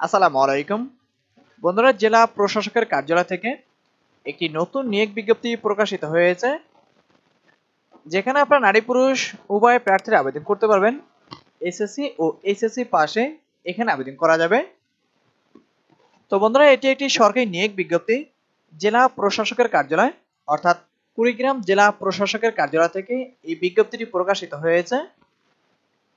আসসালামু আলাইকুম বন্ধুরা, জেলা প্রশাসকের কার্যালয় থেকে একটি নতুন নিয়োগ বিজ্ঞপ্তি প্রকাশিত হয়েছে, যেখানে আপনারা নারী পুরুষ উভয় প্রার্থীরা আবেদন করতে পারবেন। এসএসসি ও এইচএসসি পাশে এখানে আবেদন করা যাবে। তো বন্ধুরা, এটি একটি সরকারি নিয়োগ বিজ্ঞপ্তি। জেলা প্রশাসকের কার্যালয় অর্থাৎ কুড়িগ্রাম জেলা প্রশাসকের কার্যালয় থেকে এই বিজ্ঞপ্তিটি প্রকাশিত হয়েছে।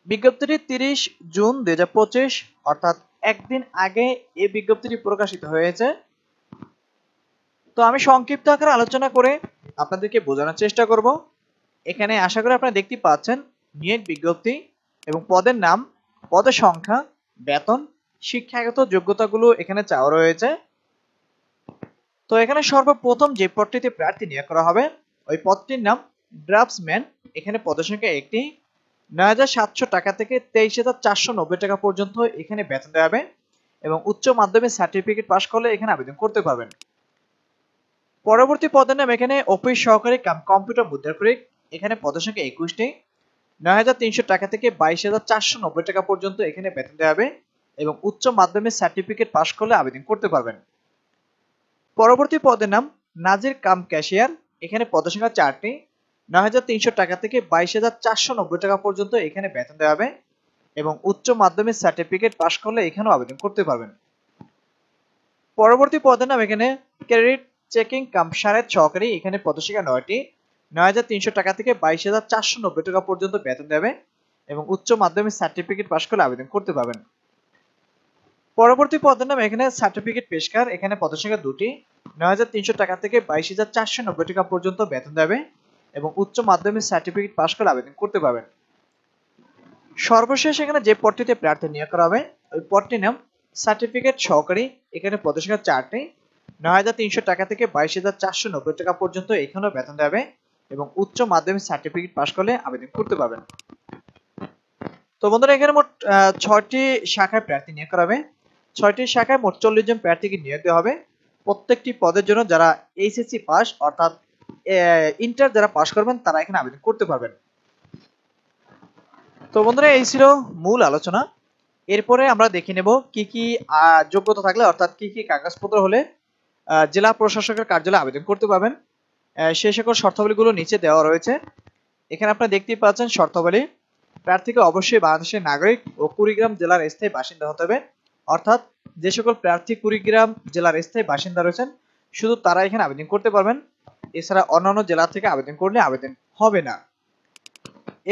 বিজ্ঞপ্তিটি 30 জুন 2025 অর্থাৎ একদিন আগে এই বিজ্ঞপ্তিটি প্রকাশিত হয়েছে। তো আমি সংক্ষিপ্ত আকারে আলোচনা করে আপনাদেরকে বোঝানোর চেষ্টা করব। এখানে আশা করি আপনারা দেখতে পাচ্ছেন নিয়োগ বিজ্ঞপ্তি এবং পদের নাম, পদের সংখ্যা, বেতন, শিক্ষাগত যোগ্যতাগুলো এখানে চাওয়া রয়েছে। তো এখানে সর্বপ্রথম যে পদটিতে প্রার্থী নিয়োগ করা হবে ওই পদটির নাম ড্রাফটসম্যান। এখানে পদের সংখ্যা একটি। ৯,৭০০ টাকা থেকে ২৩,৪৯০ টাকা পর্যন্ত এখানে বেতন দেওয়া হবে এবং উচ্চ মাধ্যমিক সার্টিফিকেট পাস করলে এখানে আবেদন করতে পারবেন। পরবর্তী পদের নাম এখানে অফিস সহকারী কাম কম্পিউটার মুদ্রাক্ষরিক। এখানে পদের সংখ্যা ২১টি। ৯,৩০০ টাকা থেকে ২২,৪৯০ টাকা পর্যন্ত এখানে বেতন দেওয়া হবে এবং উচ্চ মাধ্যমিক সার্টিফিকেট পাস করলে আবেদন করতে পারবেন। পরবর্তী পদের নাম নাজির কাম ক্যাশিয়ার। এখানে পদের সংখ্যা ৪টি। ৯,৩০০ টাকা থেকে ২২,৪৯০ টাকা পর্যন্ত এখানে বেতন দেওয়া হবে এবং উচ্চ মাধ্যমিক সার্টিফিকেট পাস করলে এখানেও আবেদন করতে পারবেন। পরবর্তী পদের নাম এখানে ক্রেডিট চেকিং কাম সারের সহকারী। এখানে পদের সংখ্যা ৯টি। ৯,৩০০ টাকা থেকে ২২,৪৯০ টাকা পর্যন্ত বেতন দেবে এবং উচ্চ মাধ্যমিক সার্টিফিকেট পাস করলে আবেদন করতে পারবেন। পরবর্তী পদের নাম এখানে সার্টিফিকেট পেশকার। এখানে পদের সংখ্যা ২টি। ৯,৩০০ টাকা থেকে ২২,৪৯০ টাকা পর্যন্ত বেতন দেবে এবং উচ্চ মাধ্যমিক সার্টিফিকেট পাস করলে আবেদন করতে পারবেন। সর্বশেষ এখানে যে পদটিতে প্রার্থী নিয়োগ করা হবে ওই পদটির নাম সার্টিফিকেট সহকারী। এখানে পদের সংখ্যা ৪টি। ৯,৩০০ টাকা থেকে ২২,৪৯০ টাকা পর্যন্ত এখানেও বেতন দেবে এবং উচ্চ মাধ্যমিক সার্টিফিকেট পাস করলে আবেদন করতে পারবেন। তো বন্ধুরা, এখানে মোট ৬টি শাখায় প্রার্থী নিয়োগ করা হবে। ৬টি শাখায় মোট ৪০ জন প্রার্থীকে নিয়োগ দেওয়া হবে। প্রত্যেকটি পদের জন্য যারা এইচএসসি পাস অর্থাৎ ইন্টার যারা পাস করবেন তারা এখানে আবেদন করতে পারবেন। তো বন্ধুরা, এই ছিল মূল আলোচনা। এরপরে আমরা দেখে নেব কি কি যোগ্যতা থাকলে অর্থাৎ কি কি কাগজপত্র হলে জেলা প্রশাসকের কার্যালয়ে আবেদন করতে পারবেন। সেই সকল শর্তাবলীগুলো নিচে দেওয়া রয়েছে। এখানে আপনারা দেখতেই পাচ্ছেন শর্তাবলী। প্রার্থীকে অবশ্যই বাংলাদেশের নাগরিক ও কুড়িগ্রাম জেলার স্থায়ী বাসিন্দা হতে হবে। অর্থাৎ যে সকল প্রার্থী কুড়িগ্রাম জেলার স্থায়ী বাসিন্দা রয়েছেন শুধু তারা এখানে আবেদন করতে পারবেন। এছাড়া অন্যান্য জেলা থেকে আবেদন করলে আবেদন হবে না।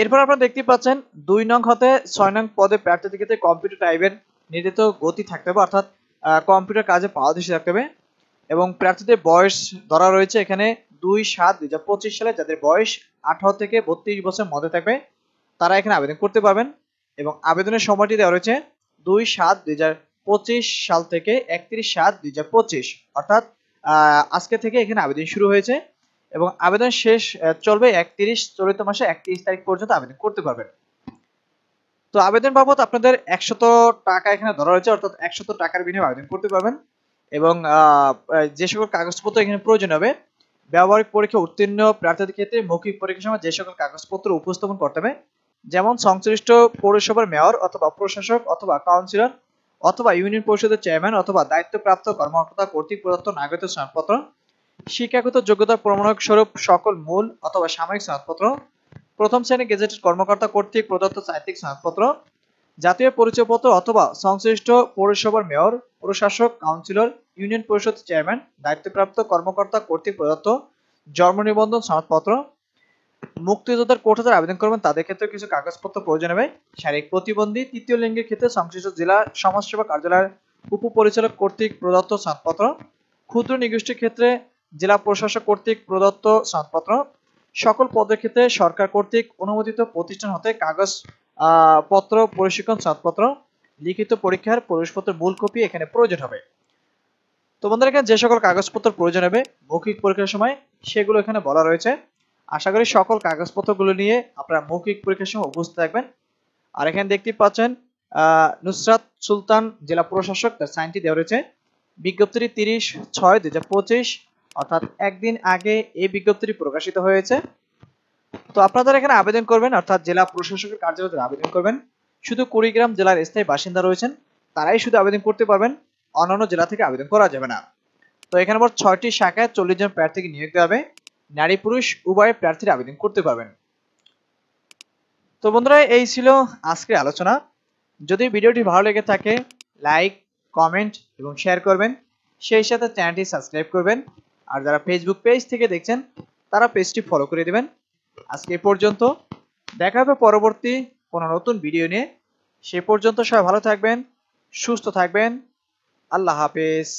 এরপর আপনারা দেখতে পাচ্ছেন ২ নং হতে ৬ নং পদে প্রার্থীদের ক্ষেত্রে কম্পিউটার টাইপের নির্ধারিত গতি থাকতে হবে, অর্থাৎ কম্পিউটার কাজে পারদর্শী থাকতে হবে এবং প্রার্থীদের বয়স ধরা রয়েছে এখানে ২/৭/২০২৫ সালে যাদের বয়স ১৮ থেকে ৩২ বছরের মধ্যে থাকবে তারা এখানে আবেদন করতে পারবেন এবং আবেদনের সময়টি দেওয়া রয়েছে ২/৭/২০২৫ সাল থেকে ৩১/৭/২০২৫, অর্থাৎ আজকে থেকে এখানে আবেদন শুরু হয়েছে এবং আবেদন শেষ চলবে চলিত মাসে ৩১ তারিখ পর্যন্ত আবেদন করতে পারবেন। তো আবেদন বাবদ আপনাদের ১০০ টাকা এখানে ধরা রয়েছে, অর্থাৎ ১০০ টাকার বিনিময়ে আবেদন করতে পারবেন এবং যে সকল কাগজপত্র এখানে প্রয়োজন হবে, ব্যবহারিক পরীক্ষা উত্তীর্ণ প্রার্থীদের ক্ষেত্রে মৌখিক পরীক্ষার সময় যে সকল কাগজপত্র উপস্থাপন করতে হবে, যেমন সংশ্লিষ্ট পৌরসভার মেয়র অথবা প্রশাসক অথবা কাউন্সিলর অথবা ইউনিয়ন পরিষদের চেয়ারম্যান অথবা দায়িত্বপ্রাপ্ত কর্মকর্তা কর্তৃক প্রদত্ত নাগরিকত্ব সনদপত্র, শিক্ষাগত যোগ্যতা প্রমাণক স্বরূপ সকল মূল অথবা সাময়িক সনদপত্র, প্রথম শ্রেণী গেজেটেড কর্মকর্তা কর্তৃক প্রদত্ত সাহিত্যিক সনদপত্র, জাতীয় পরিচয়পত্র অথবা সংশ্লিষ্ট পৌরসভার মেয়র, প্রশাসক, কাউন্সিলর, ইউনিয়ন পরিষদ চেয়ারম্যান, দায়িত্বপ্রাপ্ত কর্মকর্তা কর্তৃক প্রদত্ত জন্ম নিবন্ধন সনদপত্র। মুক্তিযোদ্ধার কোটা যারা আবেদন করবেন তাদের ক্ষেত্রে কিছু কাগজপত্র প্রয়োজন হবে। শারীরিক প্রতিবন্ধী তৃতীয় লিঙ্গের ক্ষেত্রে সংশ্লিষ্ট জেলা সমাজসেবা কার্যালয়ের উপপরিচালক কর্তৃক প্রদত্ত সনদপত্র। ক্ষুদ্র নিগোষ্ঠীর ক্ষেত্রে জেলা প্রশাসক কর্তৃক প্রদত্ত সনদপত্র। সকল পদের ক্ষেত্রে সরকার কর্তৃক অনুমোদিত প্রতিষ্ঠান হতে কাগজ পত্র, প্রশিক্ষণ সনদপত্র, লিখিত পরীক্ষার প্রবেশপত্রের মূল কপি এখানে প্রয়োজন হবে। তো বন্ধুরা, এখানে যে সকল কাগজপত্র প্রয়োজন হবে মৌখিক পরীক্ষার সময় সেগুলো এখানে বলা রয়েছে। আশা করি সকল কাগজপত্রগুলো নিয়ে আপনারা মৌখিক পরীক্ষার সময় উপস্থিত থাকবেন। আর এখানে দেখতে পাচ্ছেন নুসরাত সুলতান জেলা প্রশাসক তার সাইনটি দেওয়া রয়েছে। বিজ্ঞপ্তিটি 30/6/2025 অর্থাৎ একদিন আগে এই বিজ্ঞপ্তিটি প্রকাশিত হয়েছে। তো আপনারা এখানে আবেদন করবেন অর্থাৎ জেলা প্রশাসকের কার্যালয়ে আবেদন করবেন শুধু কুড়িগ্রাম জেলার স্থায়ী বাসিন্দা রয়েছেন তারাই শুধু আবেদন করতে পারবেন, অন্যান্য জেলা থেকে আবেদন করা যাবে না। তো এখানে মোট 6টি শাখায় 40 জন প্রার্থীকে নিয়োগ দেওয়া হবে। নারী পুরুষ উভয় প্রার্থীরা আবেদন করতে পারবেন। তো বন্ধুরা, এই ছিল আজকের আলোচনা। যদি ভিডিওটি ভালো লেগে থাকে লাইক, কমেন্ট এবং শেয়ার করবেন, সেই সাথে চ্যানেলটি সাবস্ক্রাইব করবেন। আর যারা ফেসবুক পেজ থেকে দেখছেন তারা পেজটি ফলো করে দেবেন। আজকে এ পর্যন্ত, দেখা হবে পরবর্তী কোনো নতুন ভিডিও নিয়ে। সে পর্যন্ত সবাই ভালো থাকবেন, সুস্থ থাকবেন। আল্লাহ হাফেজ।